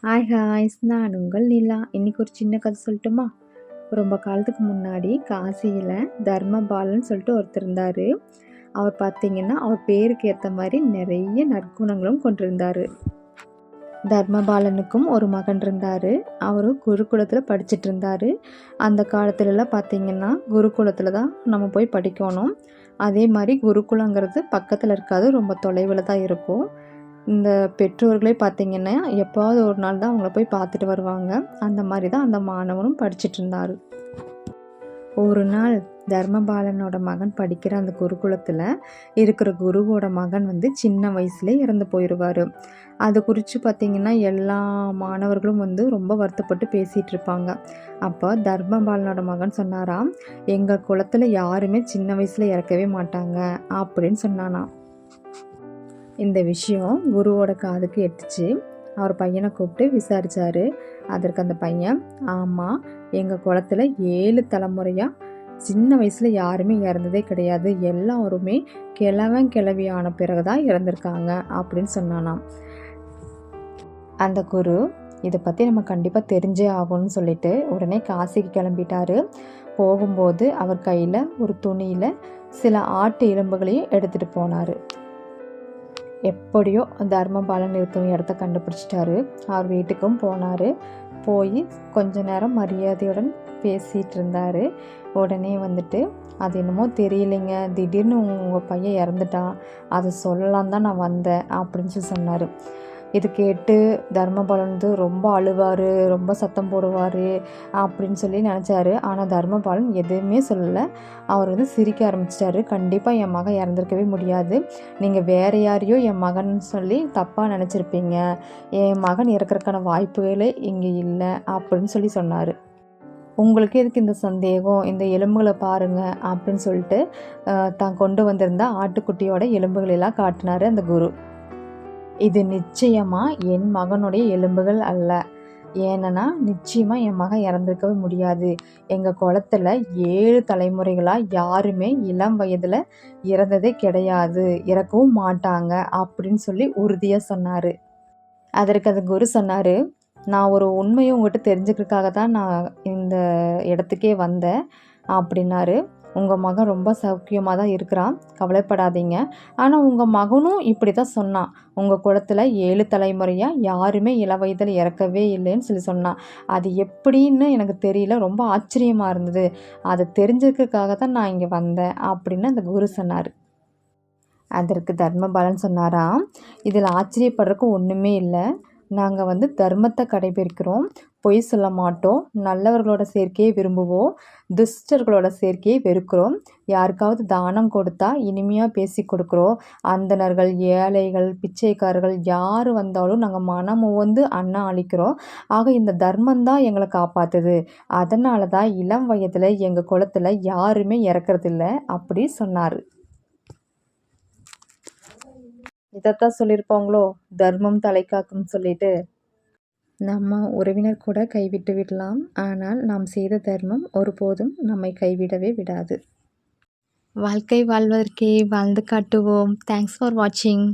Hi ஹாய்ஸ், நான் உங்கள் நிலா. இன்றைக்கி ஒரு சின்ன கதை சொல்லட்டுமா? ரொம்ப காலத்துக்கு முன்னாடி காசியில் தர்மபாலன் சொல்லிட்டு ஒருத்தர் இருந்தார். அவர் பார்த்திங்கன்னா அவர் பேருக்கு ஏற்ற மாதிரி நிறைய நற்குணங்களும் கொண்டிருந்தார். தர்மபாலனுக்கும் ஒரு மகன் இருந்தார். அவர் குருகுலத்தில் படிச்சுட்டு இருந்தார். அந்த காலத்துலலாம் பார்த்திங்கன்னா குருகுலத்தில் தான் நம்ம போய் படிக்கணும். அதே மாதிரி குருகுலங்கிறது பக்கத்தில் இருக்காது, ரொம்ப தொலைவில் தான் இருக்கும். இந்த பெற்றோர்களே பார்த்திங்கன்னா எப்போவாவது ஒரு நாள் தான் அவங்கள போய் பார்த்துட்டு வருவாங்க. அந்த மாதிரி தான் அந்த மாணவனும் படிச்சுட்டு இருந்தார். ஒரு நாள் தர்மபாலனோட மகன் படிக்கிற அந்த குருகுலத்தில் இருக்கிற குருவோட மகன் சின்ன வயசுலேயே இறந்து போயிடுவார். அது குறித்து பார்த்திங்கன்னா எல்லா மாணவர்களும் ரொம்ப வருத்தப்பட்டு பேசிகிட்டு இருப்பாங்க. அப்போ தர்மபாலனோட மகன் சொன்னாராம், எங்கள் குலத்தில் யாருமே சின்ன வயசில் இறக்கவே மாட்டாங்க அப்படின்னு சொன்னானாம். இந்த விஷயம் குருவோட காதுக்கு எட்டுச்சு. அவர் பையனை கூப்பிட்டு விசாரித்தார். அதற்கு அந்த பையன், ஆமாம், எங்கள் குளத்தில் 7 தலைமுறையாக சின்ன வயசில் யாருமே இறந்ததே கிடையாது, எல்லாருமே கிழவியான பிறகு தான் இறந்துருக்காங்க அப்படின்னு சொன்னானாம். அந்த குரு இதை பற்றி நம்ம கண்டிப்பாக தெரிஞ்சே ஆகணும்னு சொல்லிட்டு உடனே காசிக்கு கிளம்பிட்டார். போகும்போது அவர் கையில் ஒரு துணியில் சில ஆட்டு எலும்புகளையும் எடுத்துகிட்டு போனார். எப்படியோ தர்மபாலன் இருக்கிற இடத்த கண்டுபிடிச்சிட்டாரு. அவர் வீட்டுக்கும் போனார். போய் கொஞ்ச நேரம் மரியாதையுடன் பேசிகிட்டு இருந்தார். உடனே அது என்னமோ தெரியலைங்க, திடீர்னு உங்கள் பையன் இறந்துட்டான், அதை சொல்லலாம் தான் நான் வந்தேன் அப்படின்னு சொன்னார். இது கேட்டு தர்மபாலன் ரொம்ப அழுவார், ரொம்ப சத்தம் போடுவார் அப்படின்னு சொல்லி நினச்சாரு. ஆனால் தர்மபாலன் எதுவுமே சொல்லலை. அவர் சிரிக்க ஆரம்பிச்சிட்டாரு. கண்டிப்பாக என் மகன் இறந்துருக்கவே முடியாது, நீங்கள் வேறு யாரையோ என் மகன் சொல்லி தப்பாக நினச்சிருப்பீங்க, என் மகன் இறக்கறதுக்கான வாய்ப்புகளே இங்கே இல்லை அப்படின்னு சொல்லி சொன்னார். உங்களுக்கு எதுக்கு இந்த சந்தேகம், இந்த எலும்புகளை பாருங்கள் அப்படின்னு சொல்லிட்டு தான் கொண்டு வந்திருந்த ஆட்டுக்குட்டியோட எலும்புகளெல்லாம் காட்டினார் அந்த குரு. இது நிச்சயமாக என் மகனுடைய எலும்புகள் அல்ல, ஏன்னா நிச்சயமாக என் மகன் இறந்துருக்கவே முடியாது, எங்கள் குளத்தில் 7 தலைமுறைகளாக யாருமே இளம் வயதில் இறந்ததே கிடையாது, இறக்கவும் மாட்டாங்க அப்படின்னு சொல்லி உறுதியாக சொன்னார். அதற்கு அந்த குரு சொன்னார், நான் ஒரு உண்மையை உங்கள்கிட்ட தெரிஞ்சுக்கிறதுக்காக தான் நான் இந்த இடத்துக்கே வந்தேன் அப்படின்னாரு. உங்கள் மகன் ரொம்ப சௌக்கியமாக தான் இருக்கிறான், கவலைப்படாதீங்க. ஆனால் உங்கள் மகனும் இப்படி தான் சொன்னான், உங்கள் குலத்தில் 7 தலைமுறையாக யாருமே இளவயதில் இறக்கவே இல்லைன்னு சொல்லி சொன்னான். அது எப்படின்னு எனக்கு தெரியல, ரொம்ப ஆச்சரியமாக இருந்தது, அதை தெரிஞ்சுக்கிறதுக்காக தான் நான் இங்கே வந்தேன் அப்படின்னு அந்த குரு சொன்னார். அதற்கு தர்மபாலன் சொன்னாராம், இதில் ஆச்சரியப்படுறதுக்கு ஒன்றுமே இல்லை, நாங்கள் தர்மத்தை கடைபிடிக்கிறோம், பொய் சொல்ல மாட்டோம், நல்லவர்களோட சேர்க்கையை விரும்புவோம், துஷ்டர்களோட சேர்க்கையை வெறுக்கிறோம், யாருக்காவது தானம் கொடுத்தா இனிமையாக பேசி கொடுக்குறோம், அந்தணர்கள், ஏழைகள், பிச்சைக்காரர்கள் யார் வந்தாலும் நாங்கள் மனம் அன்னம் அளிக்கிறோம். ஆக இந்த தர்மந்தான் எங்களை காப்பாற்றுது, அதனால தான் இளம் வயதில் எங்கள் குலத்தில் யாருமே இறக்கறதில்ல அப்படி சொன்னார். இதைத்தான் சொல்லியிருப்பாங்களோ, தர்மம் தலைக்காக்கும் சொல்லிட்டு. நம்ம உறவினர் கூட கைவிட்டு விடலாம், ஆனால் நாம் செய்த தர்மம் ஒருபோதும் நம்மை கைவிடவே விடாது. வாழ்க்கை வாழ்வதற்கே வாழ்ந்து காட்டுவோம். தேங்க்ஸ் ஃபார் வாட்சிங்.